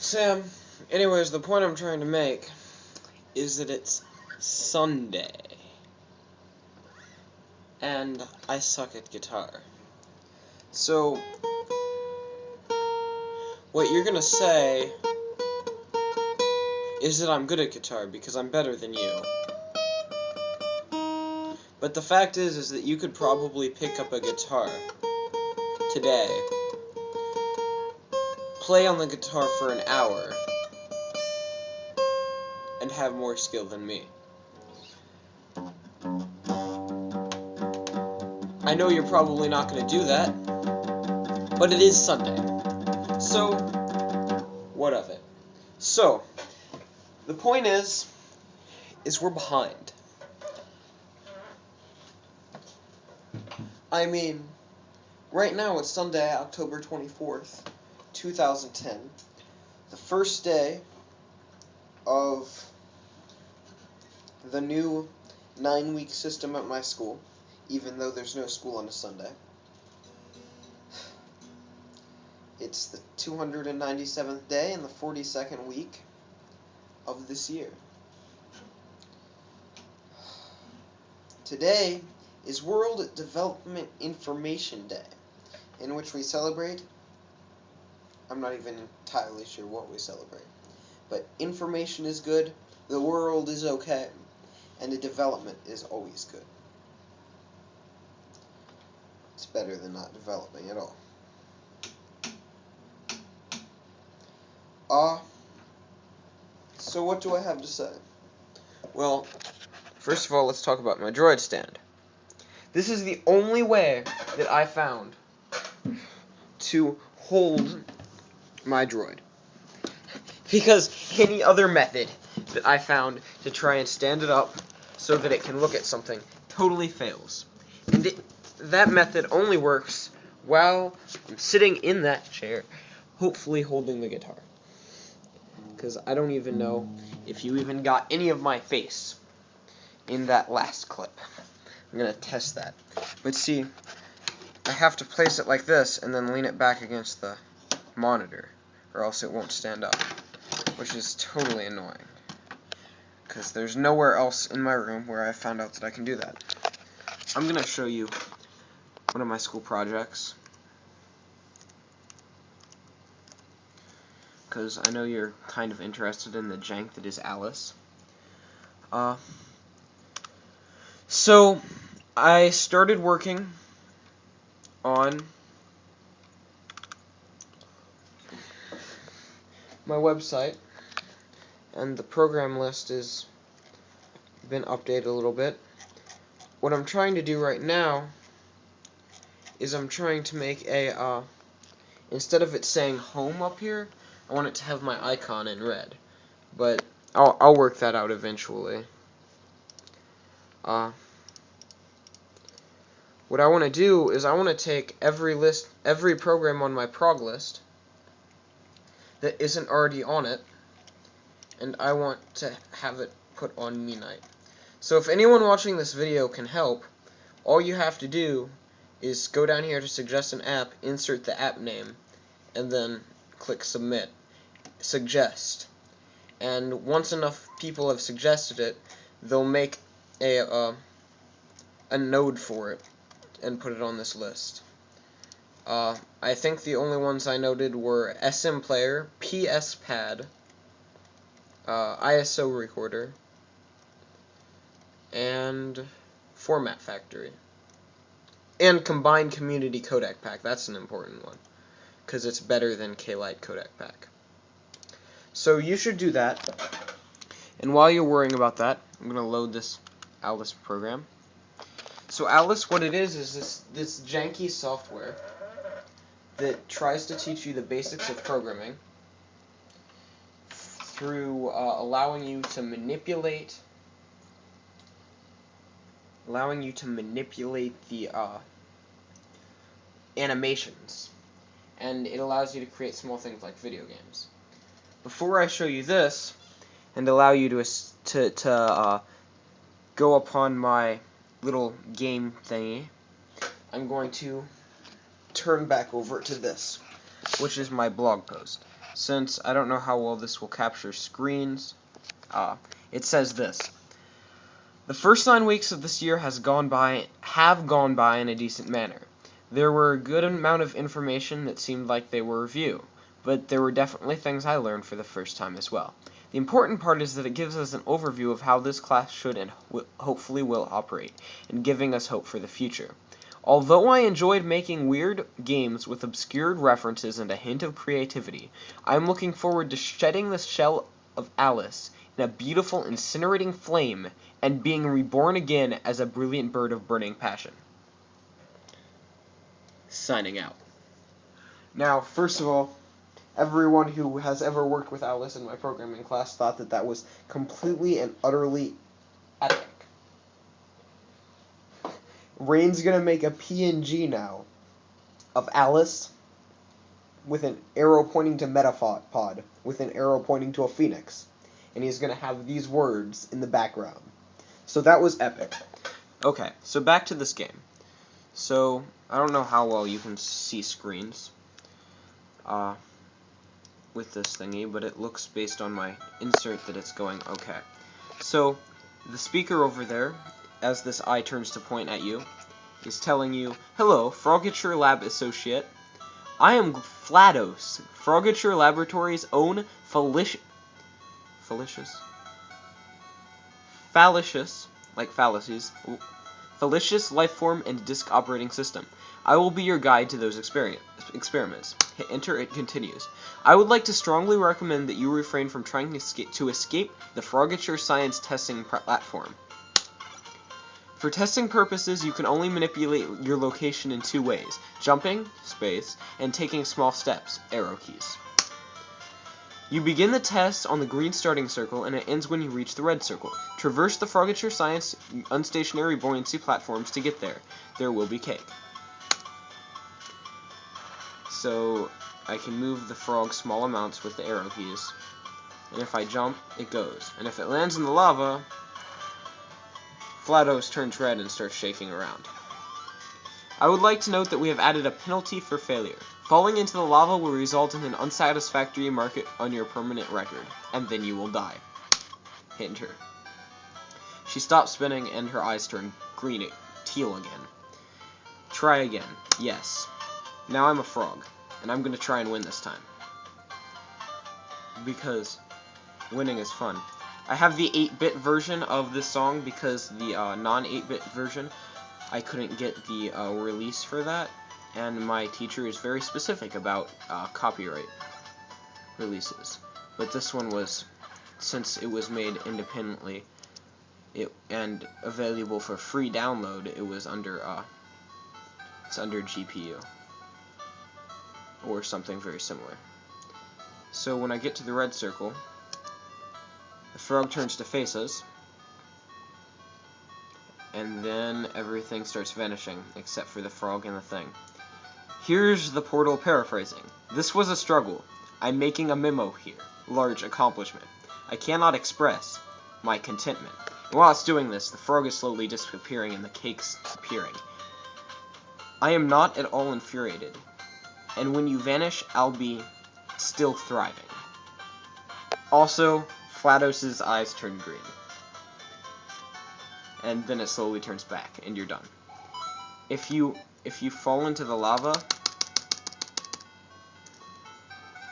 Sam, anyways, the point I'm trying to make is that it's Sunday, and I suck at guitar. So, what you're gonna say is that I'm good at guitar because I'm better than you. But the fact is that you could probably pick up a guitar today, play on the guitar for an hour, and have more skill than me. I know you're probably not going to do that, but it is Sunday. So, what of it? So, the point is we're behind. I mean, right now it's Sunday, October 24th, 2010, the first day of the new 9-week system at my school, even though there's no school on a Sunday. It's the 297th day in the 42nd week of this year. Today is World Development Information Day, in which we celebrate, I'm not even entirely sure what we celebrate, but information is good, the world is okay, and the development is always good. It's better than not developing at all. So what do I have to say? Well, first of all, let's talk about my droid stand. This is the only way that I found to hold my droid. Because any other method that I found to try and stand it up so that it can look at something totally fails. And that method only works while I'm sitting in that chair, hopefully holding the guitar. Because I don't even know if you even got any of my face in that last clip. I'm going to test that. But see, I have to place it like this and then lean it back against the monitor, or else it won't stand up, which is totally annoying. Because there's nowhere else in my room where I found out that I can do that. I'm going to show you one of my school projects, because I know you're kind of interested in the jank that is Alice. So, I started working on my website, and the program list has been updated a little bit. What I'm trying to do right now is I'm trying to make a, instead of it saying home up here, I want it to have my icon in red. But I'll work that out eventually. What I want to do is I want to take every program on my prog list that isn't already on it, and I want to have it put on Me Night. So if anyone watching this video can help, all you have to do is go down here to suggest an app, insert the app name, and then click submit. Suggest. And once enough people have suggested it, they'll make a node for it and put it on this list. I think the only ones I noted were SM Player, PS Pad, ISO Recorder, and Format Factory. And Combined Community Codec Pack. That's an important one, because it's better than K-Lite Codec Pack. So you should do that. And while you're worrying about that, I'm going to load this Alice program. So Alice, what it is this janky software that tries to teach you the basics of programming through allowing you to manipulate the animations, and it allows you to create small things like video games. Before I show you this and allow you to go upon my little game thingy, I'm going to turn back over to this, which is my blog post. since I don't know how well this will capture screens, it says this. The first 9 weeks of this year have gone by in a decent manner. There were a good amount of information that seemed like they were review, but there were definitely things I learned for the first time as well. The important part is that it gives us an overview of how this class should and hopefully will operate, and giving us hope for the future. Although I enjoyed making weird games with obscured references and a hint of creativity, I am looking forward to shedding the shell of Alice in a beautiful incinerating flame and being reborn again as a brilliant bird of burning passion. Signing out. Now, first of all, everyone who has ever worked with Alice in my programming class thought that that was completely and utterly epic. Rain's gonna make a PNG now of Alice with an arrow pointing to Metapod, with an arrow pointing to a phoenix. And he's gonna have these words in the background. So that was epic. Okay, so back to this game. So, I don't know how well you can see screens with this thingy, but it looks, based on my insert, that it's going okay. So, the speaker over there, as this eye turns to point at you, is telling you, "Hello, Frogature Lab Associate. I am Flados, Frogature Laboratory's own fallacious, like fallacies, fallacious lifeform and disk operating system. I will be your guide to those experiments. Hit enter, it continues. I would like to strongly recommend that you refrain from trying to escape the Frogature science testing platform. For testing purposes, you can only manipulate your location in 2 ways: jumping, space, and taking small steps, arrow keys. You begin the test on the green starting circle, and it ends when you reach the red circle. Traverse the Frogature Science unstationary buoyancy platforms to get there. There will be cake." So, I can move the frog small amounts with the arrow keys. And if I jump, it goes. And if it lands in the lava, Flados turns red and starts shaking around. I would like to note that we have added a penalty for failure. Falling into the lava will result in an unsatisfactory mark on your permanent record, and then you will die. Hit enter. She stops spinning and her eyes turn teal again. Try again. Yes. Now I'm a frog, and I'm going to try and win this time. Because winning is fun. I have the 8-bit version of this song because the non-8-bit version, I couldn't get the release for that, and my teacher is very specific about copyright releases. But this one was, since it was made independently and available for free download, it was under it's under GPU or something very similar. So when I get to the red circle, the frog turns to face us, and then everything starts vanishing, except for the frog and the thing. Here's the portal paraphrasing. "This was a struggle. I'm making a memo here. Large accomplishment. I cannot express my contentment." And while it's doing this, the frog is slowly disappearing and the cake's appearing. "I am not at all infuriated. And when you vanish, I'll be still thriving." Also, Flados' eyes turn green. And then it slowly turns back, and you're done. If you fall into the lava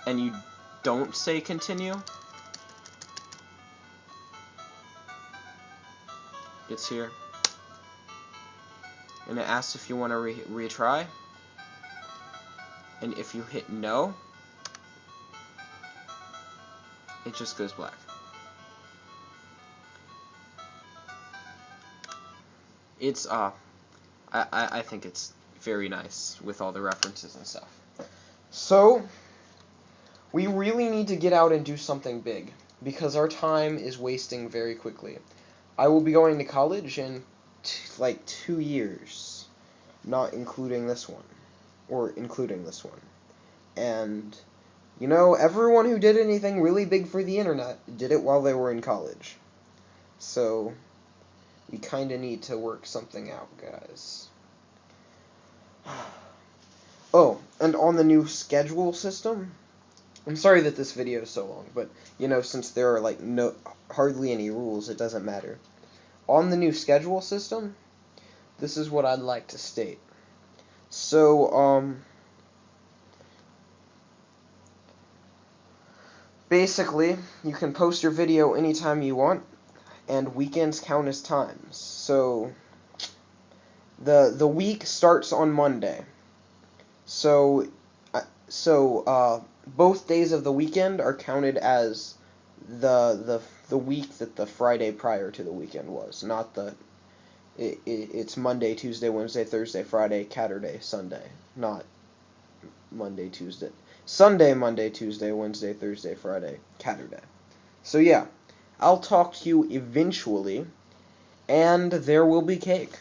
and you don't say continue, it's here, and it asks if you want to retry, and if you hit no, it just goes black. It's I think it's very nice with all the references and stuff. So, we really need to get out and do something big, because our time is wasting very quickly. I will be going to college in like 2 years, not including this one, or including this one. And, you know, everyone who did anything really big for the internet did it while they were in college. So, we kind of need to work something out, guys. Oh, and on the new schedule system, I'm sorry that this video is so long, but since there are like hardly any rules, it doesn't matter. On the new schedule system, this is what I'd like to state. So, basically, you can post your video anytime you want, and weekends count as times. So, the week starts on Monday. So, both days of the weekend are counted as the week that the Friday prior to the weekend was, not it's Monday, Tuesday, Wednesday, Thursday, Friday, Saturday, Sunday, not Monday, Tuesday, Sunday, Monday, Tuesday, Wednesday, Thursday, Friday, Saturday. So yeah, I'll talk to you eventually, and there will be cake.